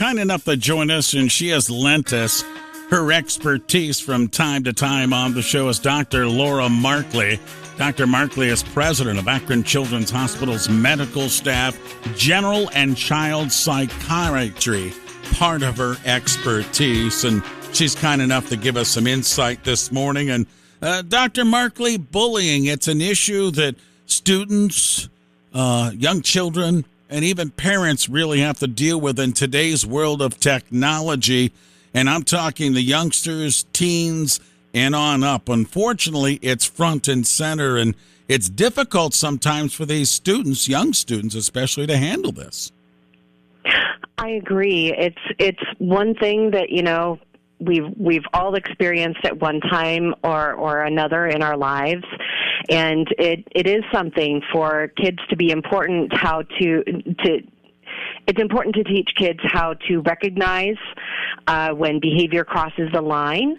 kind enough to join us, and she has lent us her expertise from time to time on the show, is Dr. Laura Markley. Dr. Markley is president of Akron Children's Hospital's medical staff, general and child psychiatry, part of her expertise. And she's kind enough to give us some insight this morning. And Dr. Markley, bullying, it's an issue that students, young children, and even parents really have to deal with in today's world of technology. And I'm talking the youngsters, teens, and on up. Unfortunately, it's front and center, and it's difficult sometimes for these students, young students especially, to handle this. I agree. It's one thing that, we've all experienced at one time or another in our lives, and it is something for kids to be important it's important to teach kids how to recognize when behavior crosses the line,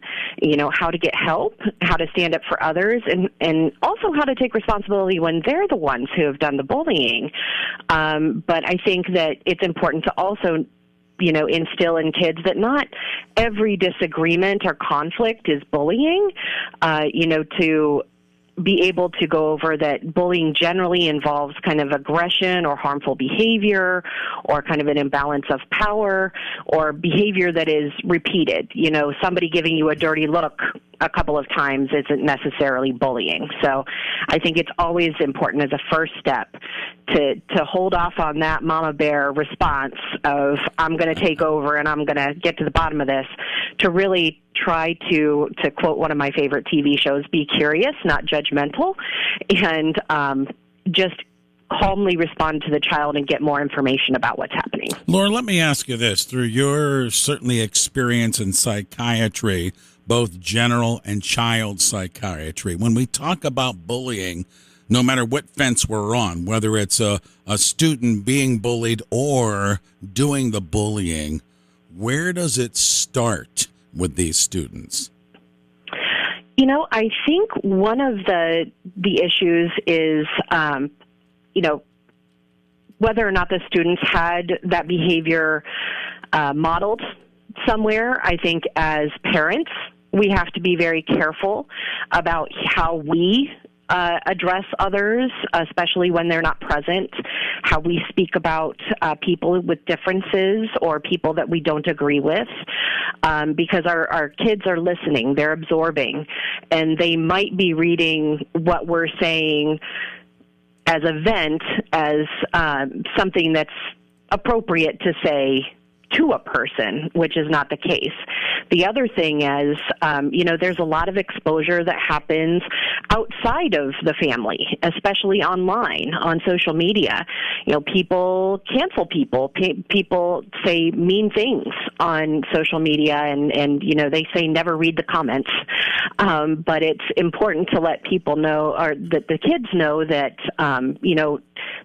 how to get help, how to stand up for others, and also how to take responsibility when they're the ones who have done the bullying. But I think that it's important to also instill in kids that not every disagreement or conflict is bullying, to be able to go over that bullying generally involves kind of aggression or harmful behavior or kind of an imbalance of power or behavior that is repeated. Somebody giving you a dirty look a couple of times isn't necessarily bullying. So I think it's always important as a first step to hold off on that mama bear response of I'm going to take over and I'm going to get to the bottom of this, to really try to quote one of my favorite TV shows, be curious, not judgmental, and just calmly respond to the child and get more information about what's happening. Laura, let me ask you this. Through your certainly experience in psychiatry, both general and child psychiatry, when we talk about bullying, no matter what fence we're on, whether it's a student being bullied or doing the bullying, where does it start with these students? I think one of the issues is, whether or not the students had that behavior modeled somewhere. I think as parents, we have to be very careful about how we address others, especially when they're not present, how we speak about people with differences or people that we don't agree with, because our kids are listening, they're absorbing, and they might be reading what we're saying as a vent, as something that's appropriate to say to a person, which is not the case. The other thing is, there's a lot of exposure that happens outside of the family, especially online, on social media. People cancel people. People say mean things on social media, and they say never read the comments. But it's important to let people know, or that the kids know, that,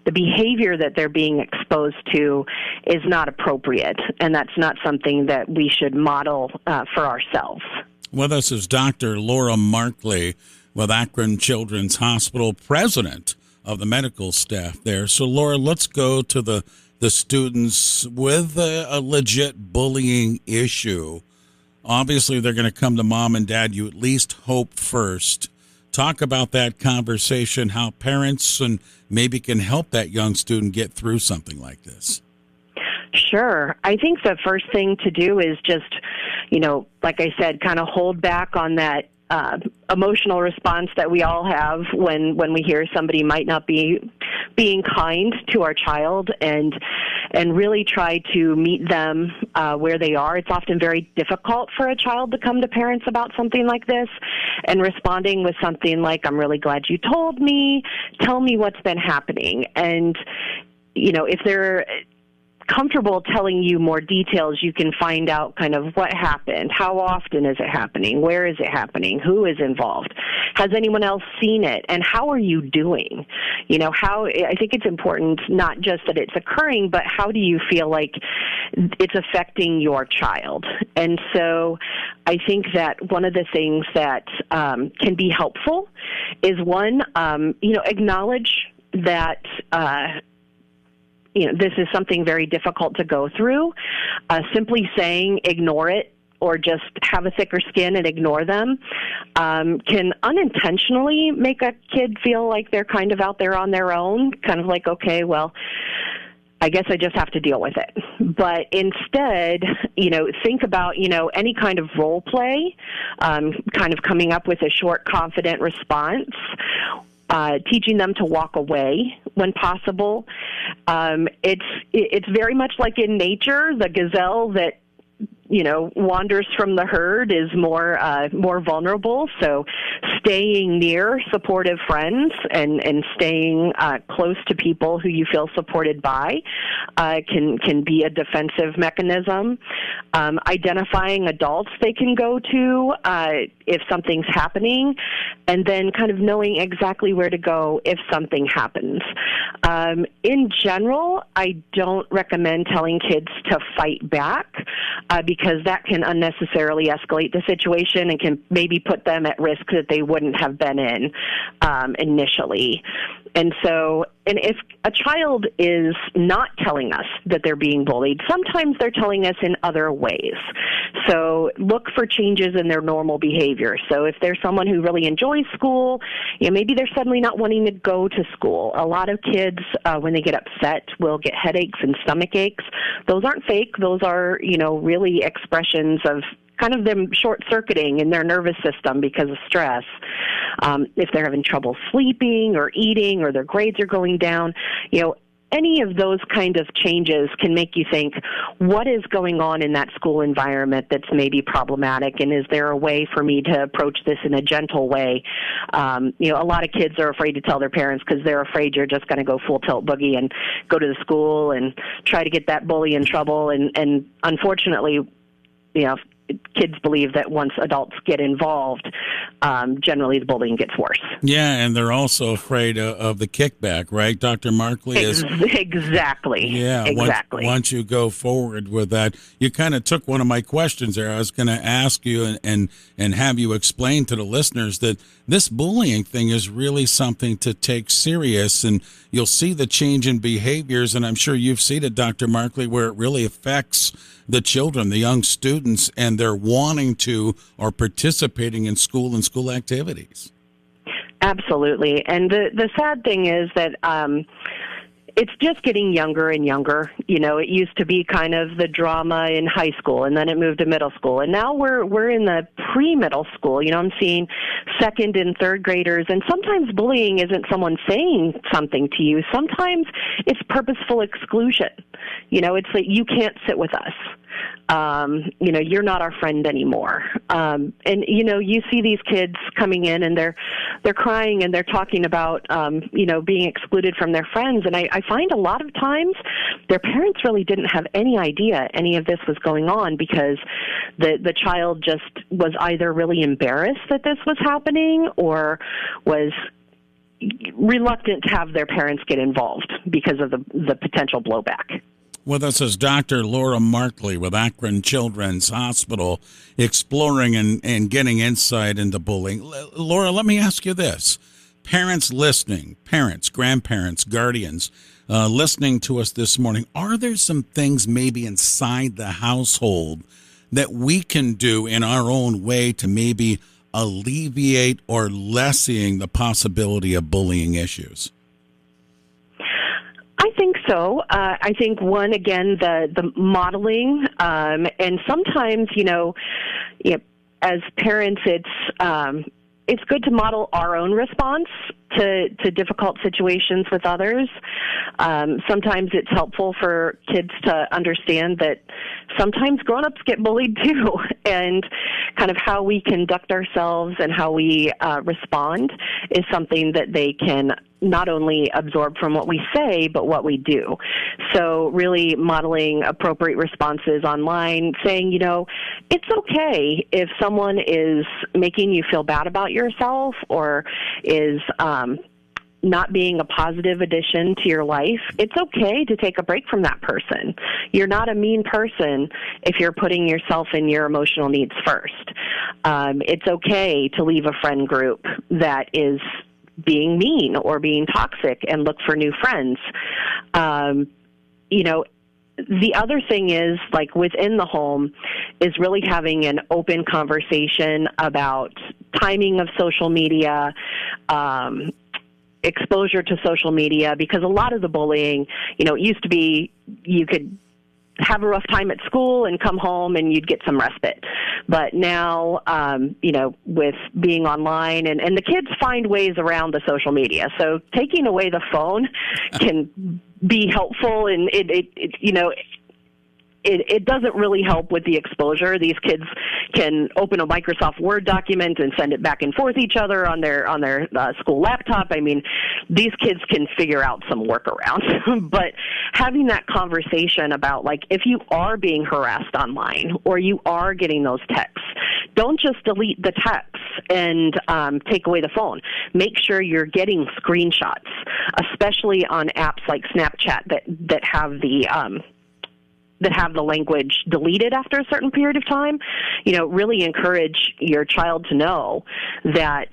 the behavior that they're being exposed to is not appropriate, and that's not something that we should model for ourselves. With us is Dr. Laura Markley with Akron Children's Hospital, president of the medical staff there. So, Laura, let's go to the students with a legit bullying issue. Obviously, they're going to come to mom and dad. You at least hope first. Talk about that conversation, how parents and maybe can help that young student get through something like this. Sure. I think the first thing to do is just, like I said, kind of hold back on that emotional response that we all have when we hear somebody might not be being kind to our child, and really try to meet them where they are. It's often very difficult for a child to come to parents about something like this, and responding with something like, I'm really glad you told me, tell me what's been happening. And, if they're comfortable telling you more details, you can find out kind of what happened, how often is it happening, where is it happening, who is involved, has anyone else seen it, and how are you doing? I think it's important not just that it's occurring, but how do you feel like it's affecting your child? And so I think that one of the things that can be helpful is, one, acknowledge that this is something very difficult to go through. Simply saying ignore it or just have a thicker skin and ignore them can unintentionally make a kid feel like they're kind of out there on their own, kind of like, okay, well, I guess I just have to deal with it. But instead, think about, any kind of role play, kind of coming up with a short, confident response, teaching them to walk away when possible. It's very much like in nature, the gazelle that wanders from the herd is more vulnerable. So staying near supportive friends and staying close to people who you feel supported by can be a defensive mechanism. Identifying adults they can go to if something's happening, and then kind of knowing exactly where to go if something happens. In general, I don't recommend telling kids to fight back because that can unnecessarily escalate the situation and can maybe put them at risk that they wouldn't have been in initially. And if a child is not telling us that they're being bullied, sometimes they're telling us in other ways. So look for changes in their normal behavior. So if there's someone who really enjoys school, maybe they're suddenly not wanting to go to school. A lot of kids, when they get upset, will get headaches and stomach aches. Those aren't fake. Those are, really expressions of kind of them short-circuiting in their nervous system because of stress. If they're having trouble sleeping or eating or their grades are going down, any of those kind of changes can make you think, what is going on in that school environment that's maybe problematic, and is there a way for me to approach this in a gentle way? A lot of kids are afraid to tell their parents because they're afraid you're just going to go full tilt boogie and go to the school and try to get that bully in trouble, and unfortunately, kids believe that once adults get involved, generally the bullying gets worse. Yeah, and they're also afraid of the kickback, right, Dr. Markley? Exactly. Yeah, exactly. Once you go forward with that, you kind of took one of my questions there. I was going to ask you and have you explain to the listeners that this bullying thing is really something to take serious, and you'll see the change in behaviors, and I'm sure you've seen it, Dr. Markley, where it really affects the children, the young students, and they're wanting to or participating in school and school activities. Absolutely. And the sad thing is that it's just getting younger and younger. It used to be kind of the drama in high school, and then it moved to middle school. And now we're in the pre-middle school. I'm seeing second and third graders, and sometimes bullying isn't someone saying something to you. Sometimes it's purposeful exclusion. It's like, you can't sit with us. You're not our friend anymore. And you see these kids coming in and they're crying and they're talking about, being excluded from their friends. And I find a lot of times their parents really didn't have any idea any of this was going on because the child just was either really embarrassed that this was happening or was reluctant to have their parents get involved because of the potential blowback. With us is Dr. Laura Markley with Akron Children's Hospital, exploring and getting insight into bullying. Laura, let me ask you this. Parents listening, parents, grandparents, guardians, listening to us this morning, are there some things maybe inside the household that we can do in our own way to maybe alleviate or lessen the possibility of bullying issues? I think so. I think one, again, the modeling, and sometimes, as parents, it's good to model our own response to difficult situations with others. Sometimes it's helpful for kids to understand that sometimes grown-ups get bullied too, and kind of how we conduct ourselves and how we respond is something that they can not only absorb from what we say, but what we do. So really modeling appropriate responses online, saying, it's okay if someone is making you feel bad about yourself or is not being a positive addition to your life. It's okay to take a break from that person. You're not a mean person if you're putting yourself and your emotional needs first. It's okay to leave a friend group that is being mean or being toxic and look for new friends. The other thing is, like, within the home is really having an open conversation about timing of social media, exposure to social media, because a lot of the bullying, it used to be you could have a rough time at school and come home and you'd get some respite. But now, with being online and the kids find ways around the social media. So taking away the phone can be helpful, and it doesn't really help with the exposure. These kids can open a Microsoft Word document and send it back and forth each other on their school laptop. I mean, these kids can figure out some workarounds. But having that conversation about, like, if you are being harassed online or you are getting those texts, don't just delete the texts and take away the phone. Make sure you're getting screenshots, especially on apps like Snapchat that have the language deleted after a certain period of time. Really encourage your child to know that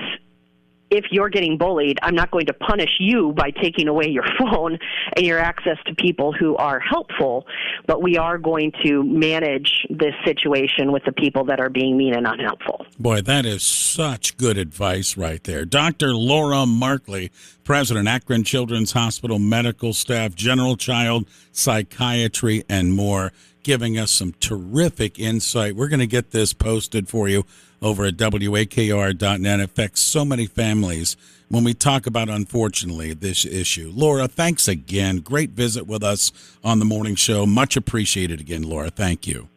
if you're getting bullied, I'm not going to punish you by taking away your phone and your access to people who are helpful, but we are going to manage this situation with the people that are being mean and unhelpful. Boy, that is such good advice right there. Dr. Laura Markley, President, Akron Children's Hospital Medical Staff, General Child Psychiatry, and more, giving us some terrific insight. We're going to get this posted for you over at WAKR.net. It affects so many families when we talk about, unfortunately, this issue. Laura, thanks again. Great visit with us on the morning show. Much appreciated again, Laura. Thank you.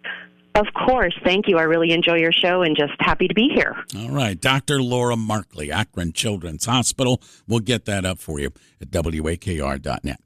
Of course. Thank you. I really enjoy your show and just happy to be here. All right. Dr. Laura Markley, Akron Children's Hospital. We'll get that up for you at WAKR.net.